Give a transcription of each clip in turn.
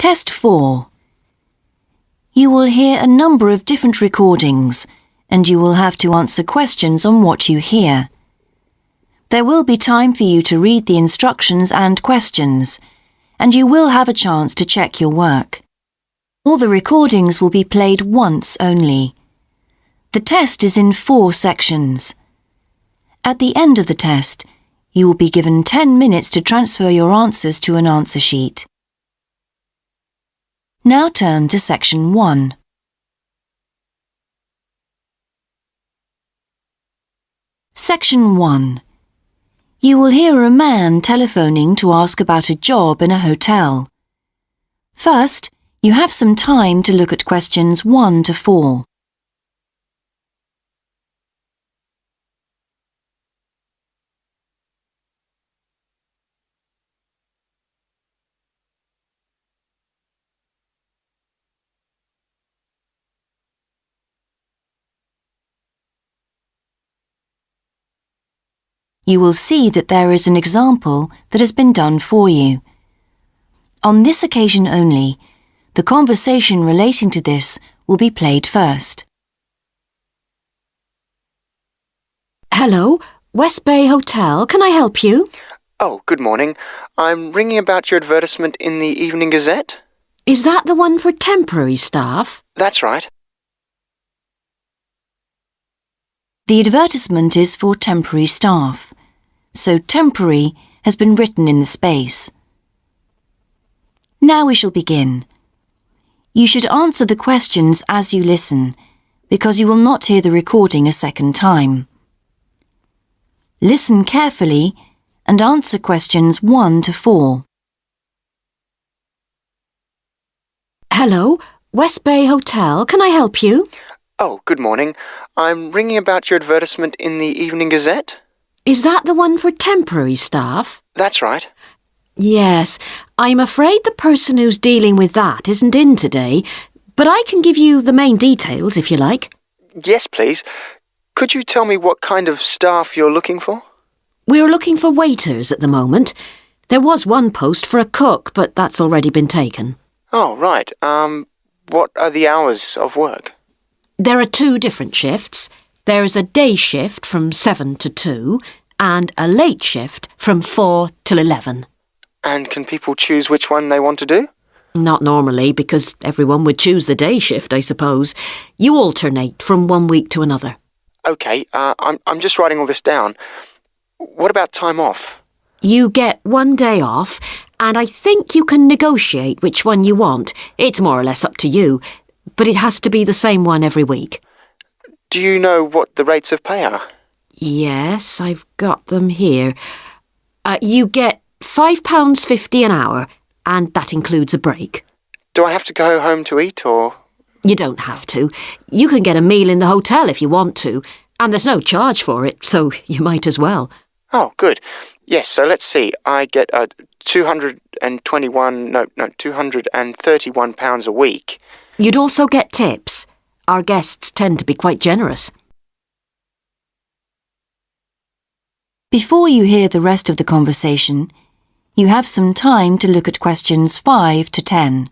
Test 4. You will hear a number of different recordings, and you will have to answer questions on what you hear. There will be time for you to read the instructions and questions, and you will have a chance to check your work. All the recordings will be played once only. The test is in 4 sections. At the end of the test, you will be given 10 minutes to transfer your answers to an answer sheet. Now turn to Section 1. Section 1. You will hear a man telephoning to ask about a job in a hotel. First, you have some time to look at questions 1 to 4. You will see that there is an example that has been done for you. On this occasion only, the conversation relating to this will be played first. Hello, West Bay Hotel. Can I help you? Oh, good morning. I'm ringing about your advertisement in the Evening Gazette. Is that the one for temporary staff? That's right. The advertisement is for temporary staff, so temporary has been written in the space. Now we shall begin. You should answer the questions as you listen, because you will not hear the recording a second time. Listen carefully and answer questions 1 to 4. Hello, West Bay Hotel. Can I help you? Oh, good morning. I'm ringing about your advertisement in the Evening Gazette. Is that the one for temporary staff? That's right. Yes, I'm afraid the person who's dealing with that isn't in today, but I can give you the main details if you like. Yes, please. Could you tell me what kind of staff you're looking for? We're looking for waiters at the moment. There was one post for a cook, but that's already been taken. Oh, right. What are the hours of work? There are 2 different shifts. There's a day shift from 7 to 2 and a late shift from 4 till 11. And can people choose which one they want to do? Not normally, because everyone would choose the day shift, I suppose. You alternate from one week to another. OK, I'm just writing all this down. What about time off? You get 1 day off, and I think you can negotiate which one you want. It's more or less up to you, but it has to be the same one every week. Do you know what the rates of pay are? Yes, I've got them here. You get £5.50 an hour, and that includes a break. Do I have to go home to eat, or...? You don't have to. You can get a meal in the hotel if you want to, and there's no charge for it, so you might as well. Oh, good. Yes, so let's see. I get £231 a week. You'd also get tips. Our guests tend to be quite generous. Before you hear the rest of the conversation, you have some time to look at questions 5 to 10.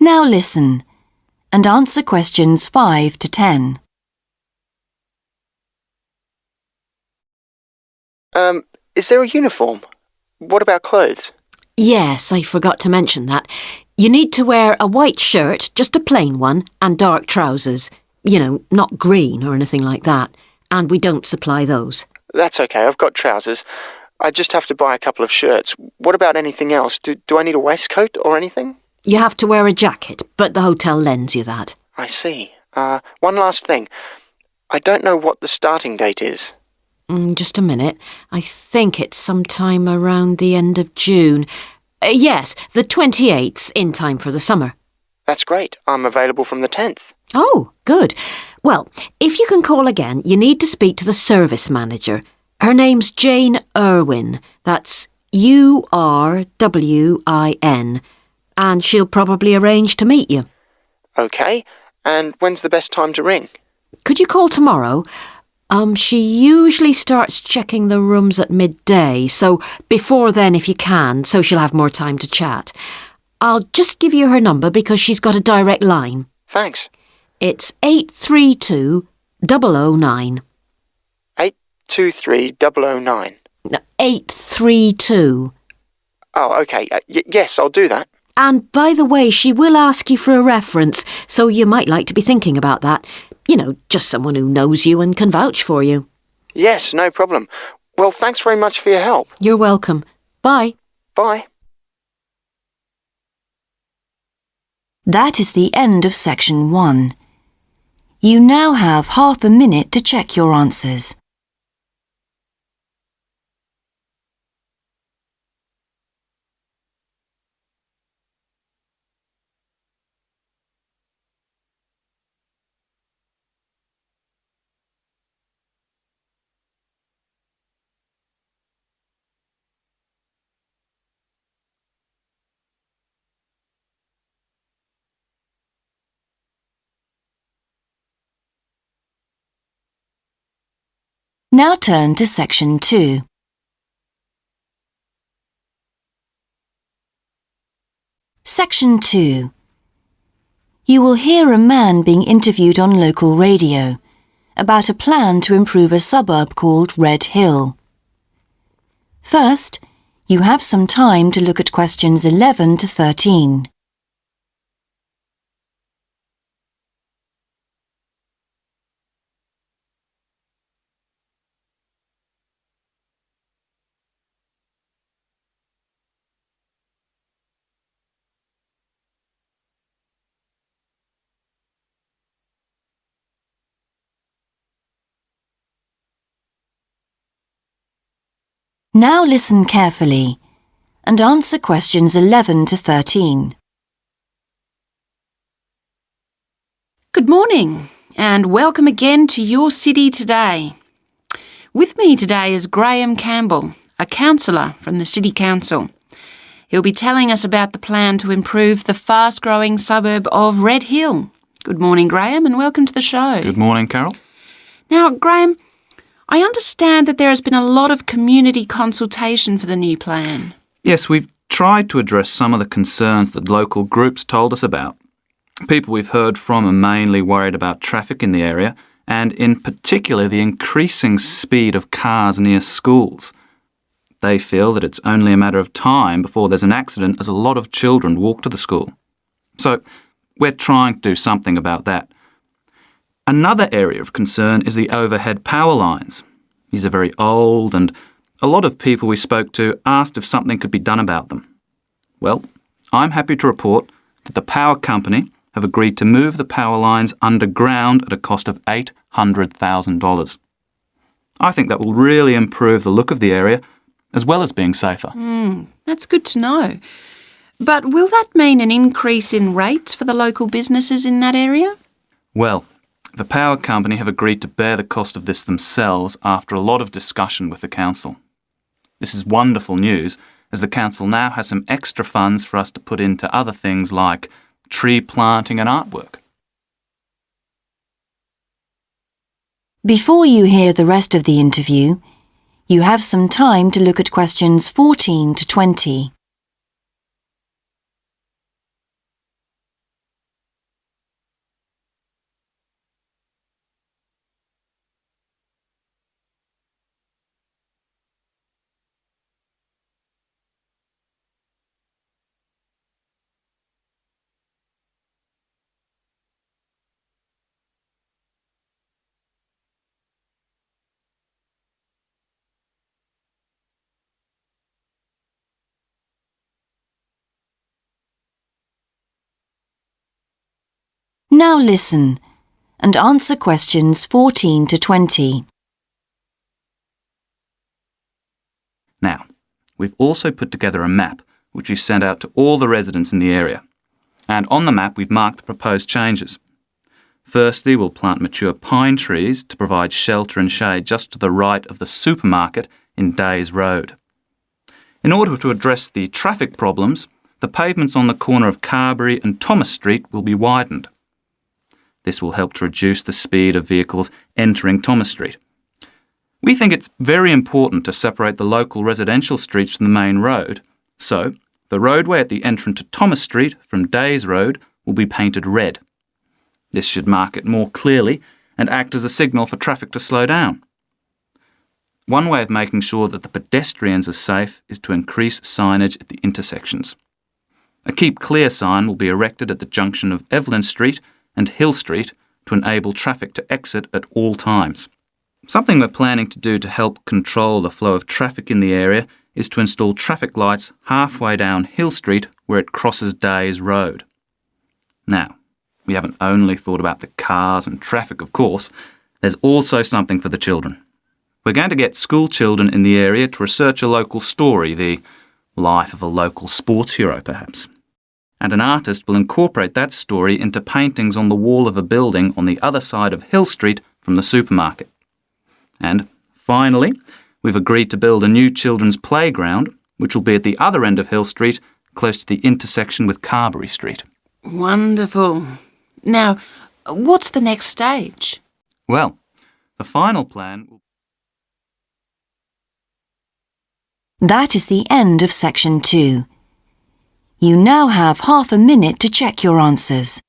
Now listen and answer questions 5 to 10. Is there a uniform? What about clothes? Yes, I forgot to mention that. You need to wear a white shirt, just a plain one, and dark trousers. You know, not green or anything like that. And we don't supply those. That's OK, I've got trousers. I just have to buy a couple of shirts. What about anything else? Do I need a waistcoat or anything? You have to wear a jacket, but the hotel lends you that. I see. One last thing. I don't know what the starting date is. Just a minute. I think it's sometime around the end of June. Yes, the 28th, in time for the summer. That's great. I'm available from the 10th. Oh, good. Well, if you can call again, you need to speak to the service manager. Her name's Jane Irwin. That's Urwin. And she'll probably arrange to meet you. OK, and when's the best time to ring? Could you call tomorrow? She usually starts checking the rooms at midday, so before then if you can, so she'll have more time to chat. I'll just give you her number because she's got a direct line. Thanks. It's 832-009. 823-009. No, 832. Oh, OK. Yes, I'll do that. And by the way, she will ask you for a reference, so you might like to be thinking about that. You know, just someone who knows you and can vouch for you. Yes, no problem. Well, thanks very much for your help. You're welcome. Bye. Bye. That is the end of section 1. You now have half a minute to check your answers. Now turn to section 2. Section 2. You will hear a man being interviewed on local radio about a plan to improve a suburb called Red Hill. First, you have some time to look at questions 11 to 13. Now listen carefully and answer questions 11 to 13. Good morning and welcome again to Your City Today. With me today is Graham Campbell, a councillor from the City Council. He'll be telling us about the plan to improve the fast-growing suburb of Red Hill. Good morning, Graham, and welcome to the show. Good morning, Carol. Now, Graham, I understand that there has been a lot of community consultation for the new plan. Yes, we've tried to address some of the concerns that local groups told us about. People we've heard from are mainly worried about traffic in the area and in particular the increasing speed of cars near schools. They feel that it's only a matter of time before there's an accident as a lot of children walk to the school. So we're trying to do something about that. Another area of concern is the overhead power lines. These are very old and a lot of people we spoke to asked if something could be done about them. Well, I'm happy to report that the power company have agreed to move the power lines underground at a cost of $800,000. I think that will really improve the look of the area as well as being safer. That's good to know. But will that mean an increase in rates for the local businesses in that area? Well, the power company have agreed to bear the cost of this themselves after a lot of discussion with the council. This is wonderful news, as the council now has some extra funds for us to put into other things like tree planting and artwork. Before you hear the rest of the interview, you have some time to look at questions 14 to 20. Now listen and answer questions 14 to 20. Now, we've also put together a map which we've sent out to all the residents in the area. And on the map we've marked the proposed changes. Firstly, we'll plant mature pine trees to provide shelter and shade just to the right of the supermarket in Days Road. In order to address the traffic problems, the pavements on the corner of Carberry and Thomas Street will be widened. This will help to reduce the speed of vehicles entering Thomas Street. We think it's very important to separate the local residential streets from the main road, so the roadway at the entrance to Thomas Street from Days Road will be painted red. This should mark it more clearly and act as a signal for traffic to slow down. One way of making sure that the pedestrians are safe is to increase signage at the intersections. A Keep Clear sign will be erected at the junction of Evelyn Street and Hill Street to enable traffic to exit at all times. Something we're planning to do to help control the flow of traffic in the area is to install traffic lights halfway down Hill Street where it crosses Days Road. Now, we haven't only thought about the cars and traffic, of course. There's also something for the children. We're going to get school children in the area to research a local story, the life of a local sports hero perhaps. And an artist will incorporate that story into paintings on the wall of a building on the other side of Hill Street from the supermarket. And finally, we've agreed to build a new children's playground, which will be at the other end of Hill Street, close to the intersection with Carberry Street. Wonderful. Now, what's the next stage? Well, the final plan will... That is the end of section 2. You now have half a minute to check your answers.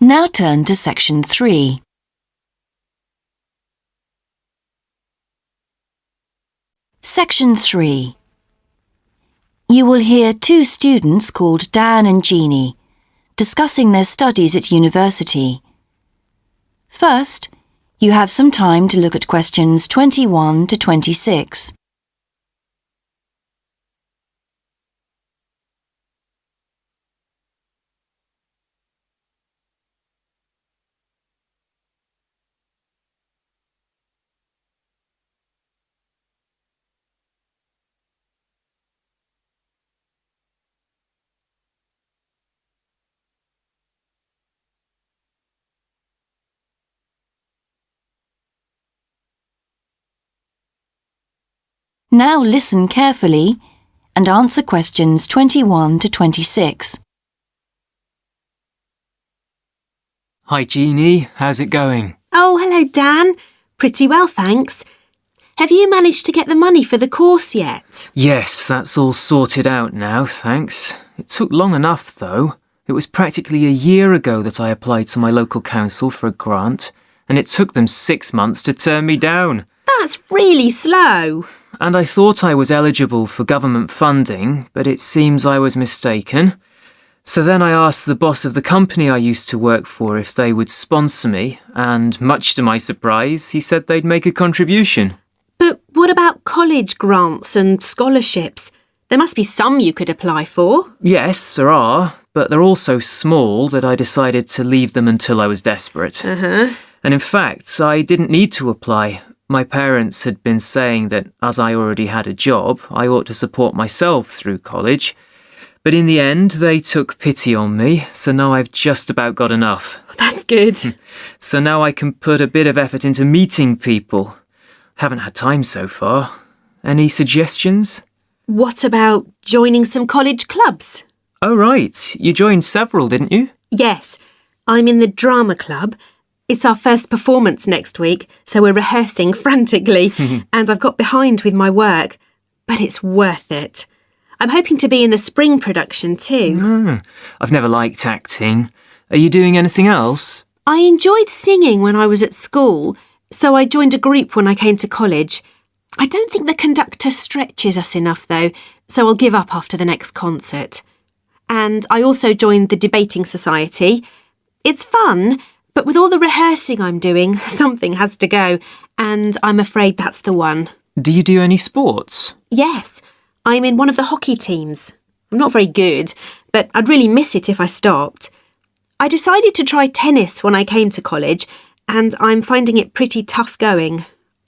Now turn to section 3. Section 3. You will hear two students called Dan and Jeannie discussing their studies at university. First, you have some time to look at questions 21 to 26. Now listen carefully and answer questions 21 to 26. Hi Jeannie, how's it going? Oh, hello Dan. Pretty well, thanks. Have you managed to get the money for the course yet? Yes, that's all sorted out now, thanks. It took long enough though. It was practically a year ago that I applied to my local council for a grant, and it took them 6 months to turn me down. That's really slow. And I thought I was eligible for government funding, but it seems I was mistaken. So then I asked the boss of the company I used to work for if they would sponsor me, and much to my surprise, he said they'd make a contribution. But what about college grants and scholarships? There must be some you could apply for. Yes, there are, but they're all so small that I decided to leave them until I was desperate. And in fact, I didn't need to apply. My parents had been saying that as I already had a job, I ought to support myself through college. But in the end, they took pity on me, so now I've just about got enough. That's good. So now I can put a bit of effort into meeting people. Haven't had time so far. Any suggestions? What about joining some college clubs? Oh, right. You joined several, didn't you? Yes, I'm in the drama club. It's our first performance next week, so we're rehearsing frantically, and I've got behind with my work, but it's worth it. I'm hoping to be in the spring production too. I've never liked acting. Are you doing anything else? I enjoyed singing when I was at school, so I joined a group when I came to college. I don't think the conductor stretches us enough though, so I'll give up after the next concert. And I also joined the debating society. It's fun, But with all the rehearsing I'm doing, something has to go, and I'm afraid that's the one. Do you do any sports? Yes, I'm in one of the hockey teams. I'm not very good, but I'd really miss it if I stopped. I decided to try tennis when I came to college, and I'm finding it pretty tough going.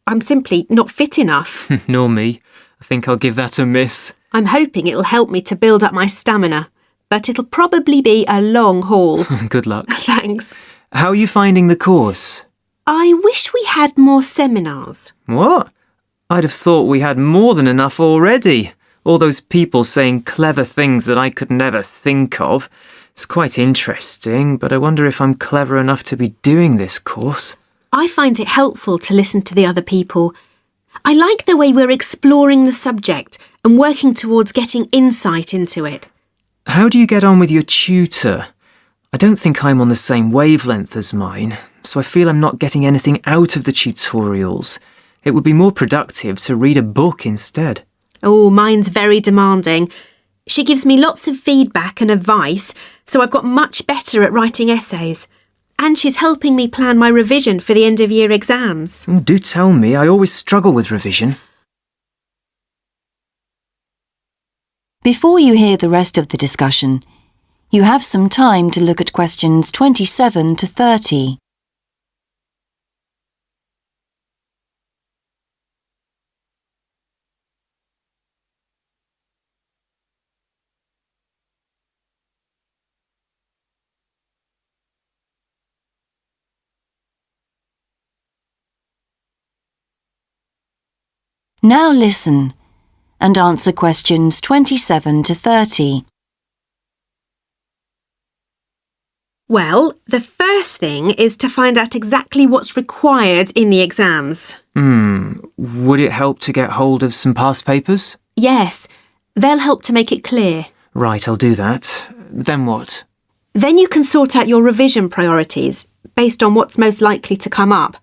I'm simply not fit enough. Nor me. I think I'll give that a miss. I'm hoping it'll help me to build up my stamina, but it'll probably be a long haul. Good luck. Thanks. How are you finding the course? I wish we had more seminars. What? I'd have thought we had more than enough already. All those people saying clever things that I could never think of. It's quite interesting, but I wonder if I'm clever enough to be doing this course. I find it helpful to listen to the other people. I like the way we're exploring the subject and working towards getting insight into it. How do you get on with your tutor? I don't think I'm on the same wavelength as mine, so I feel I'm not getting anything out of the tutorials. It would be more productive to read a book instead. Oh, mine's very demanding. She gives me lots of feedback and advice, so I've got much better at writing essays. And she's helping me plan my revision for the end-of-year exams. Do tell me, I always struggle with revision. Before you hear the rest of the discussion, you have some time to look at questions 27 to 30. Now listen and answer questions 27 to 30. Well, the first thing is to find out exactly what's required in the exams. Would it help to get hold of some past papers? Yes, they'll help to make it clear. Right, I'll do that. Then what? Then you can sort out your revision priorities based on what's most likely to come up.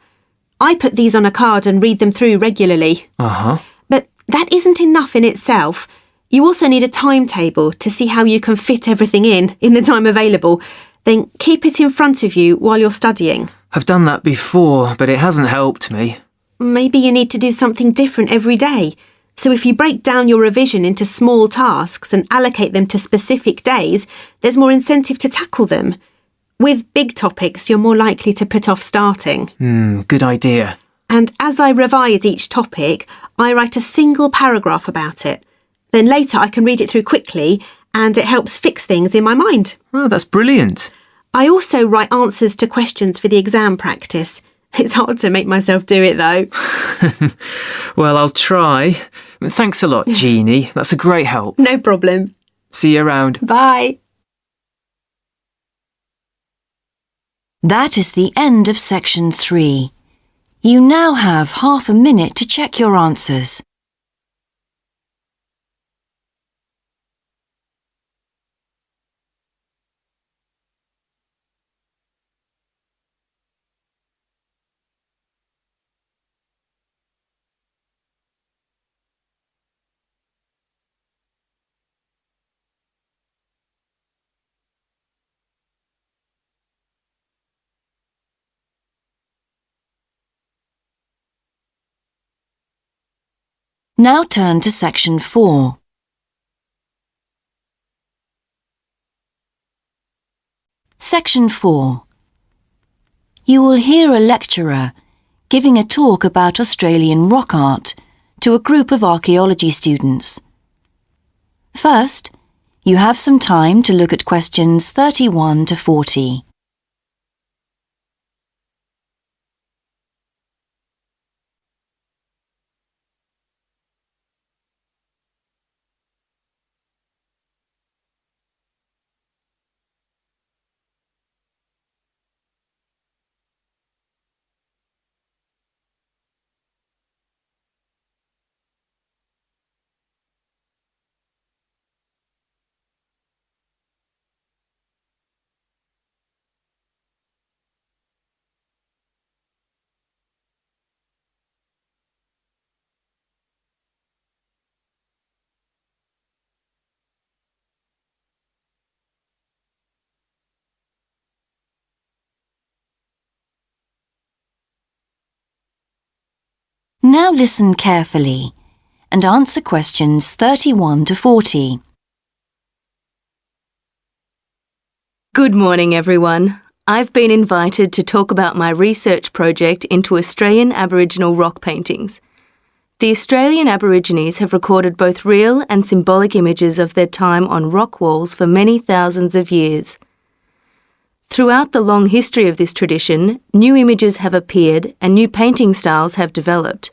I put these on a card and read them through regularly. Uh-huh. But that isn't enough in itself. You also need a timetable to see how you can fit everything in the time available. Then keep it in front of you while you're studying. I've done that before, but it hasn't helped me. Maybe you need to do something different every day. So if you break down your revision into small tasks and allocate them to specific days, there's more incentive to tackle them. With big topics, you're more likely to put off starting. Good idea. And as I revise each topic, I write a single paragraph about it. Then later I can read it through quickly and it helps fix things in my mind. Oh, that's brilliant. I also write answers to questions for the exam practice. It's hard to make myself do it though. Well, I'll try. Thanks a lot, Jeannie. That's a great help. No problem. See you around. Bye. That is the end of section 3. You now have half a minute to check your answers. Now turn to section 4. Section 4. You will hear a lecturer giving a talk about Australian rock art to a group of archaeology students. First, you have some time to look at questions 31 to 40. Now listen carefully and answer questions 31 to 40. Good morning, everyone. I've been invited to talk about my research project into Australian Aboriginal rock paintings. The Australian Aborigines have recorded both real and symbolic images of their time on rock walls for many thousands of years. Throughout the long history of this tradition, new images have appeared and new painting styles have developed.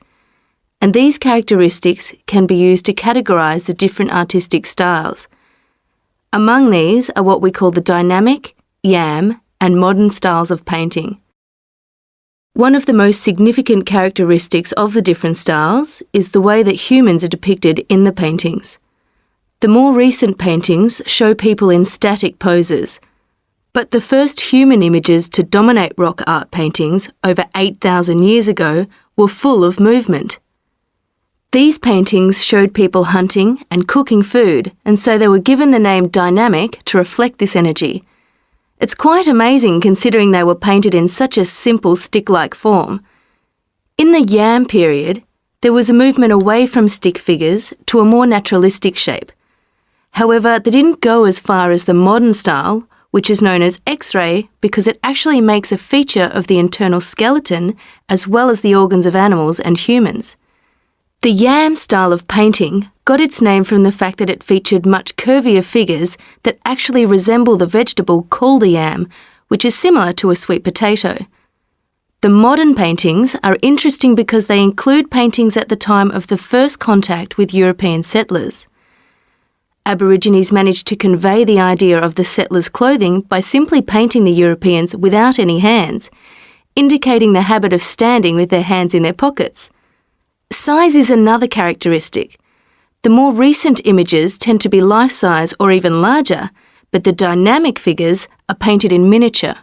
And these characteristics can be used to categorise the different artistic styles. Among these are what we call the dynamic, yam, and modern styles of painting. One of the most significant characteristics of the different styles is the way that humans are depicted in the paintings. The more recent paintings show people in static poses, but the first human images to dominate rock art paintings over 8,000 years ago were full of movement. These paintings showed people hunting and cooking food, and so they were given the name dynamic to reflect this energy. It's quite amazing considering they were painted in such a simple stick-like form. In the yam period, there was a movement away from stick figures to a more naturalistic shape. However, they didn't go as far as the modern style, which is known as X-ray because it actually makes a feature of the internal skeleton as well as the organs of animals and humans. The yam style of painting got its name from the fact that it featured much curvier figures that actually resemble the vegetable called a yam, which is similar to a sweet potato. The modern paintings are interesting because they include paintings at the time of the first contact with European settlers. Aborigines managed to convey the idea of the settlers' clothing by simply painting the Europeans without any hands, indicating the habit of standing with their hands in their pockets. Size is another characteristic. The more recent images tend to be life-size or even larger, but the dynamic figures are painted in miniature.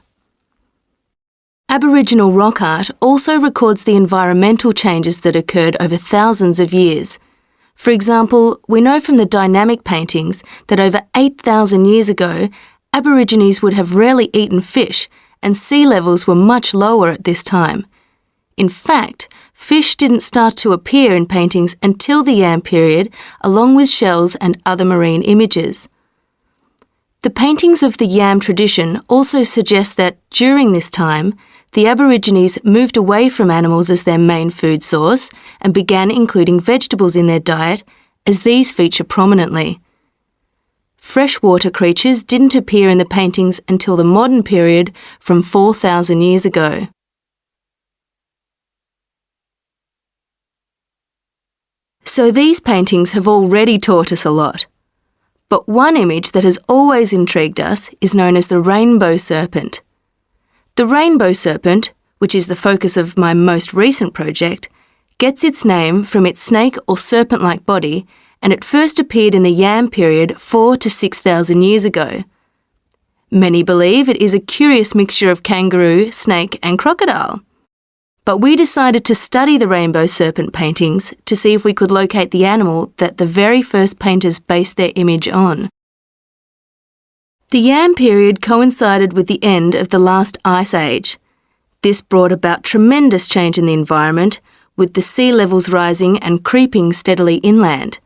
Aboriginal rock art also records the environmental changes that occurred over thousands of years. For example, we know from the dynamic paintings that over 8,000 years ago, Aborigines would have rarely eaten fish, and sea levels were much lower at this time. In fact, fish didn't start to appear in paintings until the Yam period, along with shells and other marine images. The paintings of the Yam tradition also suggest that, during this time, the Aborigines moved away from animals as their main food source and began including vegetables in their diet, as these feature prominently. Freshwater creatures didn't appear in the paintings until the modern period from 4,000 years ago. So these paintings have already taught us a lot. But one image that has always intrigued us is known as the rainbow serpent. The rainbow serpent, which is the focus of my most recent project, gets its name from its snake or serpent-like body, and it first appeared in the Yam period 4,000 to 6,000 years ago. Many believe it is a curious mixture of kangaroo, snake and crocodile. But we decided to study the rainbow serpent paintings to see if we could locate the animal that the very first painters based their image on. The Yam period coincided with the end of the last ice age. This brought about tremendous change in the environment, with the sea levels rising and creeping steadily inland.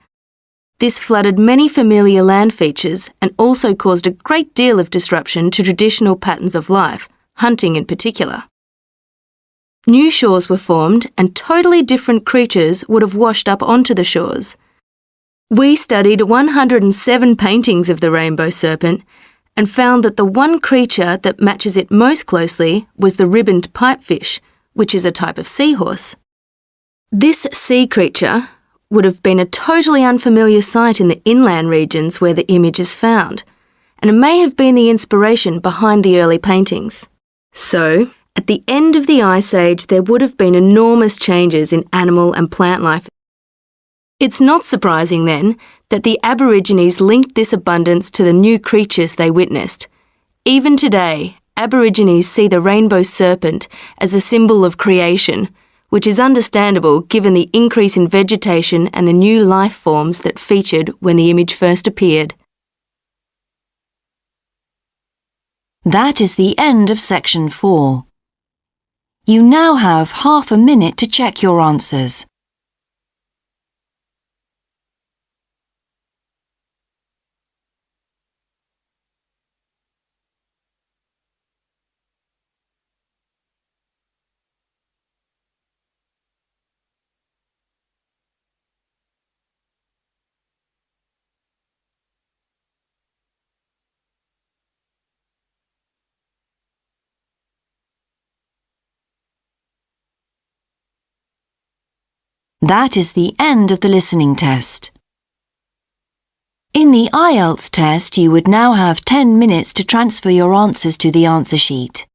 This flooded many familiar land features and also caused a great deal of disruption to traditional patterns of life, hunting in particular. New shores were formed and totally different creatures would have washed up onto the shores. We studied 107 paintings of the rainbow serpent and found that the one creature that matches it most closely was the ribboned pipefish, which is a type of seahorse. This sea creature would have been a totally unfamiliar sight in the inland regions where the image is found, and it may have been the inspiration behind the early paintings. So, at the end of the Ice Age, there would have been enormous changes in animal and plant life. It's not surprising, then, that the Aborigines linked this abundance to the new creatures they witnessed. Even today, Aborigines see the rainbow serpent as a symbol of creation, which is understandable given the increase in vegetation and the new life forms that featured when the image first appeared. That is the end of section 4. You now have half a minute to check your answers. That is the end of the listening test. In the Ielts test, you would now have 10 minutes to transfer your answers to the answer sheet.